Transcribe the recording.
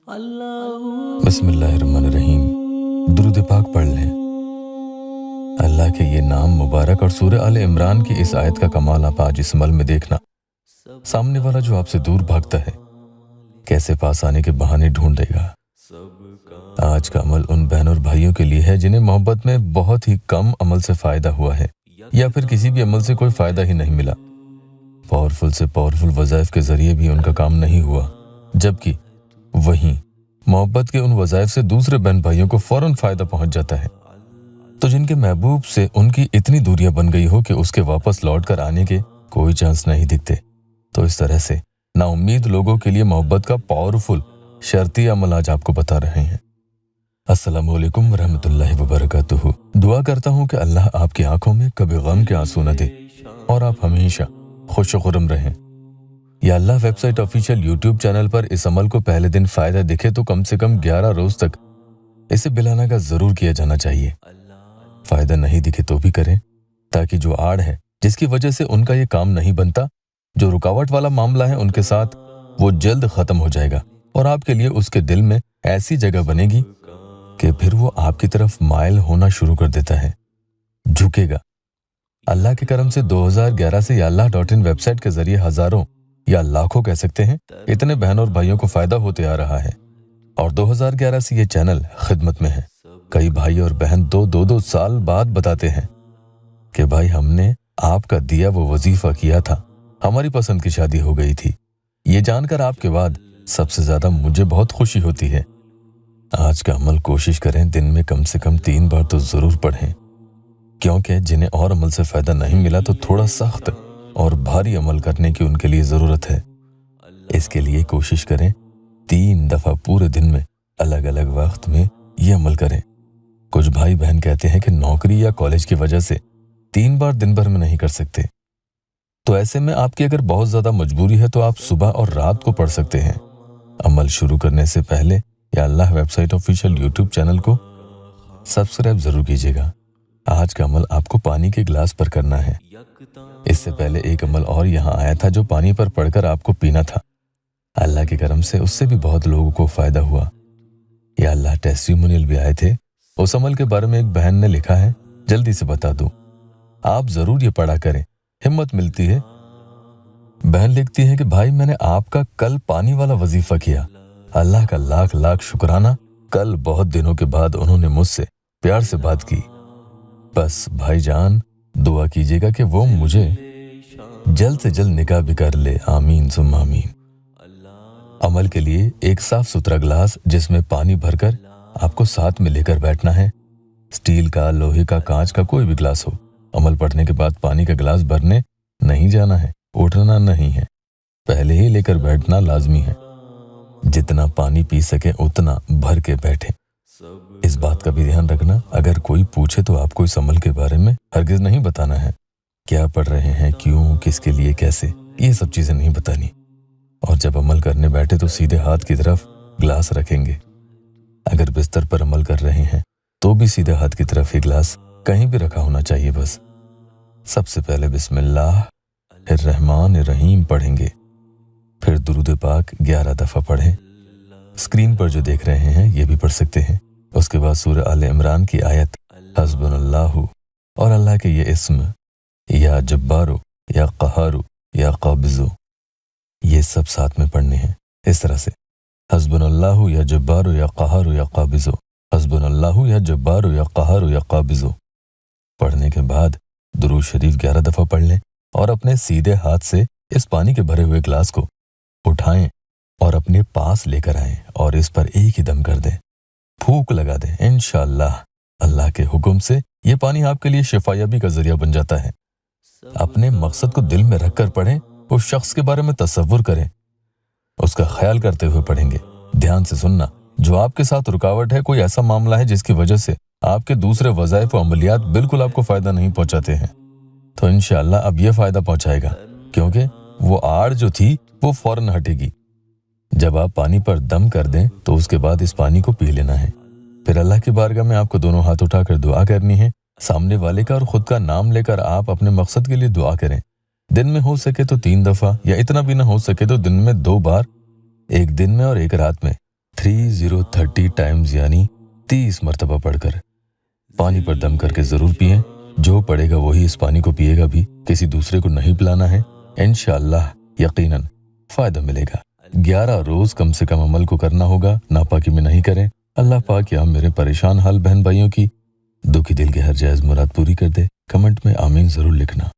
बिस्मिल्लाहिर्रहमानिर्रहीम। दुरूद पाक पढ़ लें। अल्लाह के ये नाम मुबारक और सूरह आल इमरान की इस आयत का कमाल आप आज इस अमल में देखना। सामने वाला जो आपसे दूर भागता है कैसे पास आने के बहाने ढूंढेगा। आज का अमल उन बहन और भाइयों के लिए है जिन्हें मोहब्बत में बहुत ही कम अमल से फायदा हुआ है या फिर किसी भी अमल से कोई फायदा ही नहीं मिला। पावरफुल से पावरफुल वज़ाइफ के जरिए भी उनका काम नहीं हुआ, जबकि वहीं मोहब्बत के उन वज़ाइफ से दूसरे बहन भाइयों को फौरन फायदा पहुंच जाता है। तो जिनके महबूब से उनकी इतनी दूरियां बन गई हो कि उसके वापस लौट कर आने के कोई चांस नहीं दिखते, तो इस तरह से नाउम्मीद लोगों के लिए मोहब्बत का पावरफुल शर्ती अमल आज आपको बता रहे हैं। अस्सलामु अलैकुम वरहमतुल्लाहि वबरकातुहू। दुआ करता हूँ कि अल्लाह आपकी आंखों में कभी गम के आंसू न दे और आप हमेशा खुश खुरम रहें। या अल्लाह वेबसाइट ऑफिशियल यूट्यूब चैनल पर इस अमल को पहले दिन फायदा दिखे तो कम से कम 11 रोज तक इसे बिलाना का जरूर किया जाना चाहिए। फायदा नहीं दिखे तो भी करें, ताकि जो आड़ है जिसकी वजह से उनका ये काम नहीं बनता, जो रुकावट वाला मामला है उनके साथ, वो जल्द खत्म हो जाएगा और आपके लिए उसके दिल में ऐसी जगह बनेगी कि फिर वो आपकी तरफ माइल होना शुरू कर देता है, झुकेगा। अल्लाह के करम से 2011 से yallah.in वेबसाइट के जरिए हजारों या लाखों कह सकते हैं इतने बहन और भाइयों को फायदा होते आ रहा है और 2011 से ये चैनल खिदमत में है। कई भाई और बहन दो साल बाद बताते हैं कि भाई हमने आपका दिया वो वजीफा किया था, हमारी पसंद की शादी हो गई थी। ये जानकर आपके बाद सबसे ज्यादा मुझे बहुत खुशी होती है। आज का अमल कोशिश करें दिन में कम से कम 3 बार तो जरूर पढ़ें, क्योंकि जिन्हें और अमल से फायदा नहीं मिला तो थोड़ा सख्त और भारी अमल करने की उनके लिए जरूरत है। इसके लिए कोशिश करें 3 दफा पूरे दिन में अलग अलग वक्त में ये अमल करें। कुछ भाई बहन कहते हैं कि नौकरी या कॉलेज की वजह से 3 बार दिन भर में नहीं कर सकते, तो ऐसे में आपकी अगर बहुत ज्यादा मजबूरी है तो आप सुबह और रात को पढ़ सकते हैं। अमल शुरू करने से पहले या अल्लाह वेबसाइट ऑफिशियल यूट्यूब चैनल को सब्सक्राइब जरूर कीजिएगा। आज का अमल आपको पानी के गिलास पर करना है। इससे पहले एक अमल और यहाँ आया था जो पानी पर पढ़कर आपको पीना था। अल्लाह के करम से उससे भी बहुत लोगों को फायदा हुआ। या अल्लाह टेस्टिमोनियल भी आए थे। उस अमल के बारे में एक बहन ने लिखा है, जल्दी से बता दूं, आप जरूर ये पढ़ा करें, हिम्मत मिलती है। बहन लिखती है कि भाई मैंने आपका कल पानी वाला वजीफा किया, अल्लाह का लाख लाख शुक्राना। कल बहुत दिनों के बाद उन्होंने मुझसे प्यार से बात की। बस भाईजान दुआ कीजिएगा कि वो मुझे जल्द से जल्द निकाह भी कर ले, आमीन सुम्मा आमीन। अमल के लिए एक साफ सुथरा गिलास जिसमें पानी भरकर आपको साथ में लेकर बैठना है। स्टील का, लोहे का, कांच का, कोई भी गिलास हो। अमल पढ़ने के बाद पानी का गिलास भरने नहीं जाना है, उठना नहीं है, पहले ही लेकर बैठना लाजमी है। जितना पानी पी सके उतना भर के बैठे। इस बात का भी ध्यान रखना, अगर कोई पूछे तो आपको इस अमल के बारे में हरगिज नहीं बताना है। क्या पढ़ रहे हैं, क्यों, किसके लिए, कैसे, ये सब चीजें नहीं बतानी। और जब अमल करने बैठे तो सीधे हाथ की तरफ गिलास रखेंगे। अगर बिस्तर पर अमल कर रहे हैं तो भी सीधे हाथ की तरफ ही गिलास कहीं भी रखा होना चाहिए। बस सबसे पहले बिस्मिल्लाहिर्रहमानिर्रहीम पढ़ेंगे, फिर दुरूद पाक 11 दफा पढ़ें। स्क्रीन पर जो देख रहे हैं ये भी पढ़ सकते हैं। उसके बाद सूरह आल इमरान की आयत हस्बुनल्लाहु और अल्लाह के ये इस्म या जब्बारो या क़हारो या क़ाबिज़ो, ये सब साथ में पढ़ने हैं। इस तरह से हस्बुनल्लाहु या जब्बारो या क़हारो या क़ाबिज़ो, हस्बुनल्लाहु या जब्बारो या क़हारो या क़ाबिज़ो। पढ़ने के बाद दुरूद शरीफ 11 दफा पढ़ लें और अपने सीधे हाथ से इस पानी के भरे हुए गिलास को उठाएं और अपने पास लेकर आएं और इस पर एक ही दम कर दें, फूंक लगा दें। इंशाअल्लाह अल्लाह के हुक्म से ये पानी आपके लिए शिफायाबी का जरिया बन जाता है। अपने मकसद को दिल में रखकर पढ़ें, उस शख्स के बारे में तसव्वुर करें, उसका ख्याल करते हुए पढ़ेंगे। ध्यान से सुनना, जो आपके साथ रुकावट है, कोई ऐसा मामला है जिसकी वजह से आपके दूसरे वज़ाइफ व अमलियात बिल्कुल आपको फायदा नहीं पहुंचाते हैं, तो इंशाअल्लाह अब ये फायदा पहुंचाएगा, क्योंकि वो आड़ जो थी वो फौरन हटेगी। जब आप पानी पर दम कर दें तो उसके बाद इस पानी को पी लेना है। फिर अल्लाह की बारगाह में आपको दोनों हाथ उठाकर दुआ करनी है। सामने वाले का और खुद का नाम लेकर आप अपने मकसद के लिए दुआ करें। दिन में हो सके तो 3 दफा, या इतना भी ना हो सके तो दिन में 2 बार, एक दिन में और एक रात में 30 टाइम्स यानी 30 मरतबा पढ़कर पानी पर दम करके ज़रूर पिएं। जो पड़ेगा वही इस पानी को पिएगा भी, किसी दूसरे को नहीं पिलाना है। इंशाअल्लाह यकीनन फ़ायदा मिलेगा। 11 रोज़ कम से कम अमल को करना होगा, नापाकी में नहीं करें। अल्लाह पाक या मेरे परेशान हाल बहन भाइयों की दुखी दिल की हर जायज़ मुराद पूरी कर दे। कमेंट में आमीन ज़रूर लिखना।